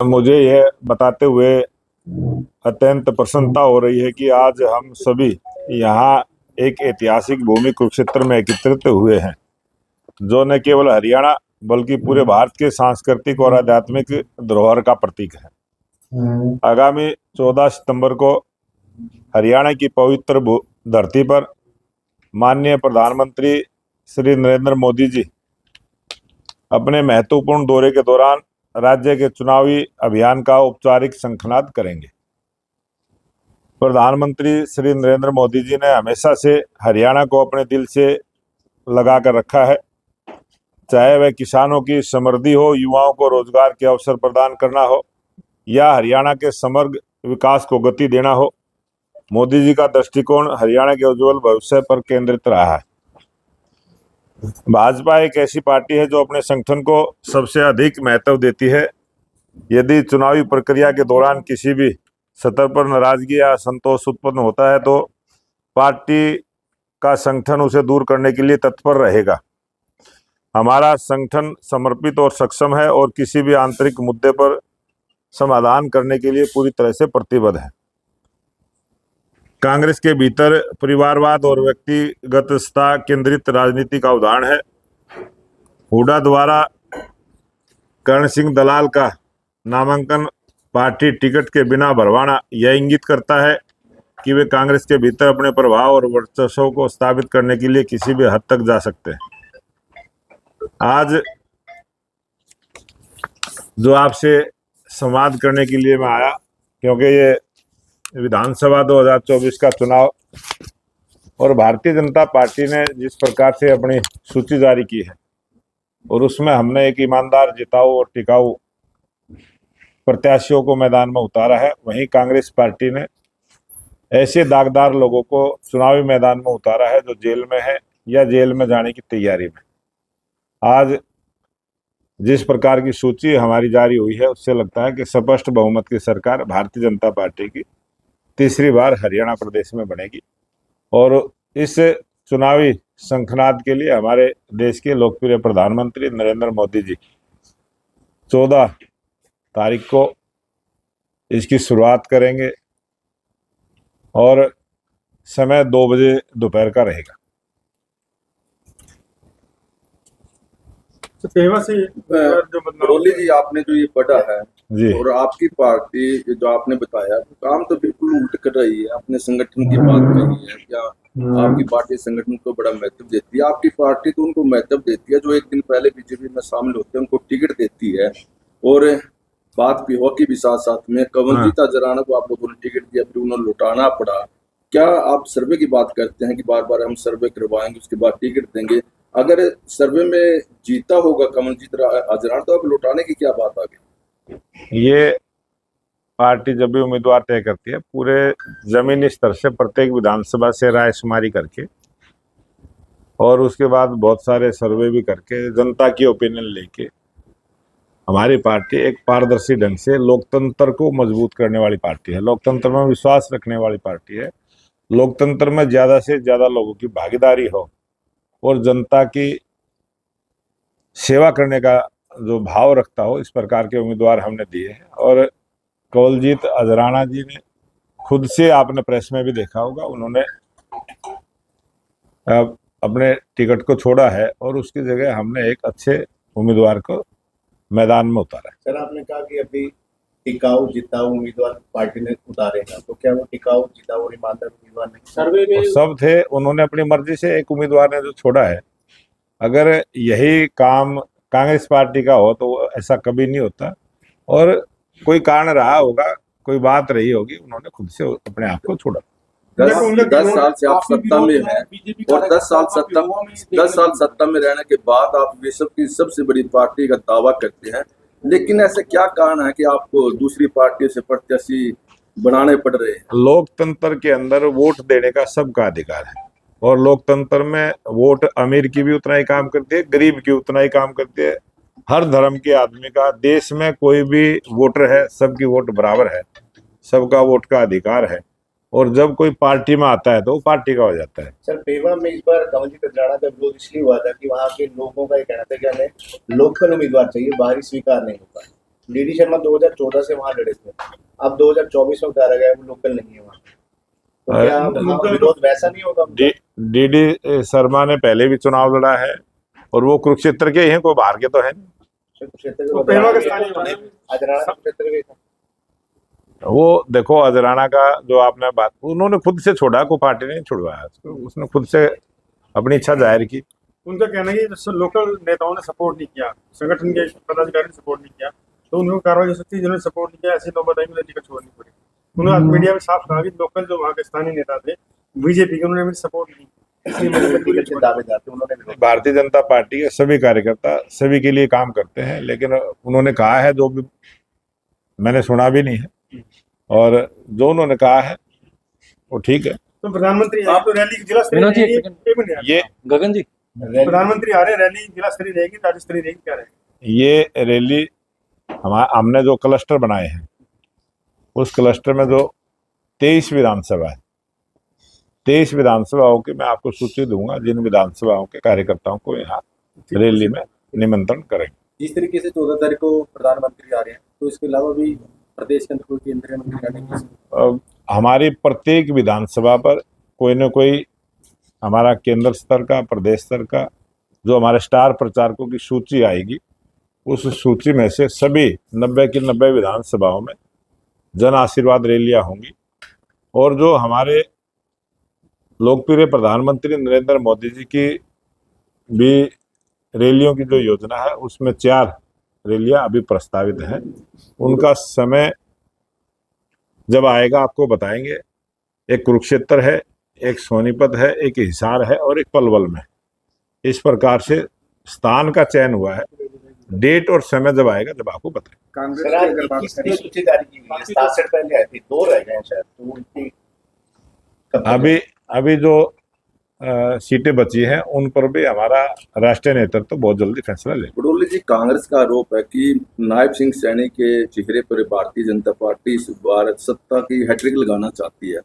मुझे यह बताते हुए अत्यंत प्रसन्नता हो रही है कि आज हम सभी यहाँ एक ऐतिहासिक भूमि कुरुक्षेत्र में एकत्रित हुए हैं, जो न केवल हरियाणा बल्कि पूरे भारत के सांस्कृतिक और आध्यात्मिक धरोहर का प्रतीक है। आगामी 14 सितंबर को हरियाणा की पवित्र धरती पर माननीय प्रधानमंत्री श्री नरेंद्र मोदी जी अपने महत्वपूर्ण दौरे के दौरान राज्य के चुनावी अभियान का औपचारिक शंखनाद करेंगे। प्रधानमंत्री श्री नरेंद्र मोदी जी ने हमेशा से हरियाणा को अपने दिल से लगा कर रखा है, चाहे वह किसानों की समृद्धि हो, युवाओं को रोजगार के अवसर प्रदान करना हो या हरियाणा के समग्र विकास को गति देना हो। मोदी जी का दृष्टिकोण हरियाणा के उज्जवल भविष्य पर केंद्रित रहा है। भाजपा एक ऐसी पार्टी है जो अपने संगठन को सबसे अधिक महत्व देती है। यदि चुनावी प्रक्रिया के दौरान किसी भी स्तर पर नाराजगी या असंतोष उत्पन्न होता है तो पार्टी का संगठन उसे दूर करने के लिए तत्पर रहेगा। हमारा संगठन समर्पित और सक्षम है और किसी भी आंतरिक मुद्दे पर समाधान करने के लिए पूरी तरह से प्रतिबद्ध है। कांग्रेस के भीतर परिवारवाद और व्यक्तिगतता केंद्रित राजनीति का उदाहरण है। हुड्डा द्वारा कर्ण सिंह दलाल का नामांकन पार्टी टिकट के बिना भरवाना यह इंगित करता है कि वे कांग्रेस के भीतर अपने प्रभाव और वर्चस्व को स्थापित करने के लिए किसी भी हद तक जा सकते हैं। आज जो आपसे संवाद करने के लिए मैं आया, क्योंकि ये विधानसभा 2024 का चुनाव और भारतीय जनता पार्टी ने जिस प्रकार से अपनी सूची जारी की है और उसमें हमने एक ईमानदार, जिताऊ और टिकाऊ प्रत्याशियों को मैदान में उतारा है, वहीं कांग्रेस पार्टी ने ऐसे दागदार लोगों को चुनावी मैदान में उतारा है जो जेल में है या जेल में जाने की तैयारी में। आज जिस प्रकार की सूची हमारी जारी हुई है उससे लगता है कि स्पष्ट बहुमत की सरकार भारतीय जनता पार्टी की तीसरी बार हरियाणा प्रदेश में बनेगी और इस चुनावी शंखनाद के लिए हमारे देश के लोकप्रिय प्रधानमंत्री नरेंद्र मोदी जी 14 तारीख को इसकी शुरुआत करेंगे और समय 2 बजे दोपहर का रहेगा। बरौली जी, आपने जो ये पढ़ा है जी और आपकी पार्टी जो आपने बताया काम तो बिल्कुल उल्ट कर रही है। अपने संगठन की बात कही है, क्या आपकी पार्टी संगठन को बड़ा महत्व देती है? आपकी पार्टी तो उनको महत्व देती है जो एक दिन पहले बीजेपी में शामिल होते हैं, उनको टिकट देती है। और बात भी हो कि साथ साथ में कंवलजीत अजराना को आप लोगों ने टिकट दिया, फिर उन्हें लौटाना पड़ा। क्या आप सर्वे की बात करते हैं कि बार बार हम सर्वे करवाएंगे उसके बाद टिकट देंगे? अगर सर्वे में जीता होगा कंवलजीत अजराना तो अब लौटाने की क्या बात आ गई? ये पार्टी जब भी उम्मीदवार तय करती है पूरे जमीनी स्तर से प्रत्येक विधानसभा से रायशुमारी करके और उसके बाद बहुत सारे सर्वे भी करके जनता की ओपिनियन लेके हमारी पार्टी एक पारदर्शी ढंग से लोकतंत्र को मजबूत करने वाली पार्टी है, लोकतंत्र में विश्वास रखने वाली पार्टी है। लोकतंत्र में ज्यादा से ज्यादा लोगों की भागीदारी हो और जनता की सेवा करने का जो भाव रखता हो, इस प्रकार के उम्मीदवार हमने दिए हैं। और कंवलजीत अजराना जी ने खुद से, आपने प्रेस में भी देखा होगा, उन्होंने अपने टिकट को छोड़ा है और उसकी जगह हमने एक अच्छे उम्मीदवार को मैदान में उतारा है। सर, आपने कहा कि अभी टिकाऊ जिताऊ उम्मीदवार पार्टी ने उतारे हैं, तो क्या वो टिकाऊ जिताऊ और ईमानदार उम्मीदवार नहीं? सर्वे में सब थे, उन्होंने अपनी मर्जी से, एक उम्मीदवार ने जो छोड़ा है। अगर यही काम कांग्रेस पार्टी का हो तो ऐसा कभी नहीं होता और कोई कारण रहा होगा, कोई बात रही होगी, उन्होंने खुद से अपने आप को छोड़ा। 10 साल से आप सत्ता में हैं और 10 साल सत्ता में रहने के बाद आप विश्व की सबसे बड़ी पार्टी का दावा करते हैं, लेकिन ऐसे क्या कारण है कि आपको दूसरी पार्टियों से प्रत्याशी बनाने पड़ रहे हैं? लोकतंत्र के अंदर वोट देने का सबका अधिकार है और लोकतंत्र में वोट अमीर की भी उतना ही काम करती है, गरीब की उतना ही काम करती है। हर धर्म के आदमी का देश में कोई भी वोटर है, सबकी वोट बराबर है, सबका वोट का अधिकार है और जब कोई पार्टी में आता है तो वो पार्टी का हो जाता है। सर, पेवा में इस बार कंवलजीत अजराना का विरोध इसलिए हुआ था कि वहाँ के लोगों का ये कहना था कि हमें लोकल उम्मीदवार चाहिए, बाहरी स्वीकार नहीं होता। डीडी शर्मा 2014 से वहां लड़े थे, अब 2024 में उतारा गया, वो लोकल नहीं है वहाँ, तो क्या वहाँ विरोध वैसा नहीं होगा? डीडी शर्मा ने पहले भी चुनाव लड़ा है और वो कुरुक्षेत्र के ही हैं, कोई बाहर के तो है नहीं। वो देखो, अजराना का जो आपने बात, उन्होंने खुद से छोड़ा, कोई पार्टी नहीं छुड़वाया उसको, उसने खुद से अपनी इच्छा जाहिर की। उनका कहना है कि लोकल नेताओं ने सपोर्ट नहीं किया, संगठन के पदाधिकारी ने सपोर्ट नहीं किया, तो उनको कार्रवाई हो सकती है। जिन्होंने सपोर्ट नहीं किया ऐसी नौबत आएगी, नदी का छोड़नी पड़ेगी। उन्होंने मीडिया में साफ कहा कि लोकल जो वहाँ के स्थानीय नेता थे बीजेपी के, उन्होंने भी सपोर्ट नहीं किया। भारतीय जनता पार्टी के सभी कार्यकर्ता सभी के लिए काम करते हैं, लेकिन उन्होंने कहा है जो भी मैंने सुना भी नहीं है, और जो उन्होंने कहा है वो ठीक है। तो प्रधानमंत्री आप तो रैली जिला स्तरीय, ये गगन जी प्रधानमंत्री आ रहे हैं, रैली जिला स्तरीय रहेगी, राज्य स्तरीय रहेगी, क्या रहेगी? ये रैली हमने जो क्लस्टर बनाए हैं, उस क्लस्टर में जो 23 विधानसभा है, 23 विधानसभाओं की मैं आपको सूची दूंगा, जिन विधानसभाओं के कार्यकर्ताओं को यहाँ रैली में निमंत्रण करेंगे। जिस तरीके से 14 तारीख को प्रधानमंत्री आ रहे हैं, तो इसके अलावा भी प्रदेश के अंदर कोई केंद्रीय मंत्री आने की हमारी प्रत्येक विधानसभा पर कोई न कोई हमारा केंद्र स्तर का, प्रदेश स्तर का जो हमारे स्टार प्रचारकों की सूची आएगी, उस सूची में से सभी 90 की 90 विधानसभाओं में जन आशीर्वाद रैलियां होंगी। और जो हमारे लोकप्रिय प्रधानमंत्री नरेंद्र मोदी जी की भी रैलियों की जो योजना है, उसमें 4 रैलियां अभी प्रस्तावित हैं। उनका समय जब आएगा आपको बताएंगे। एक कुरुक्षेत्र है, एक सोनीपत है, एक हिसार है और एक पलवल में। इस प्रकार से स्थान का चयन हुआ है। डेट और समय जब आएगा जब आपको बताएंगे। अभी जो सीटें बची हैं उन पर भी हमारा राष्ट्रीय नेतृत्व तो बहुत जल्दी फैसला ले। बडोले जी, कांग्रेस का आरोप है कि नायब सिंह सैनी के चेहरे पर भारतीय जनता पार्टी इस बार सत्ता की हैट्रिक लगाना चाहती है,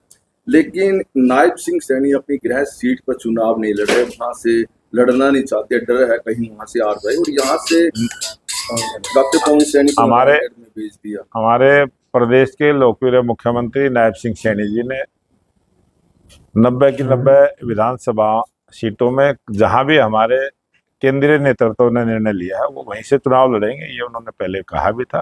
लेकिन नायब सिंह सैनी अपनी गृह सीट पर चुनाव नहीं लड़ रहे, वहां से लड़ना नहीं चाहते, डर है कहीं वहां से हार जाए, और यहाँ से डॉक्टर पवन सैनी को भेज दिया। हमारे प्रदेश के लोकप्रिय मुख्यमंत्री नायब सिंह सैनी जी ने 90 की 90 विधानसभा सीटों में जहां भी हमारे केंद्रीय नेतृत्व ने निर्णय लिया है, वो वहीं से चुनाव लड़ेंगे, ये उन्होंने पहले कहा भी था।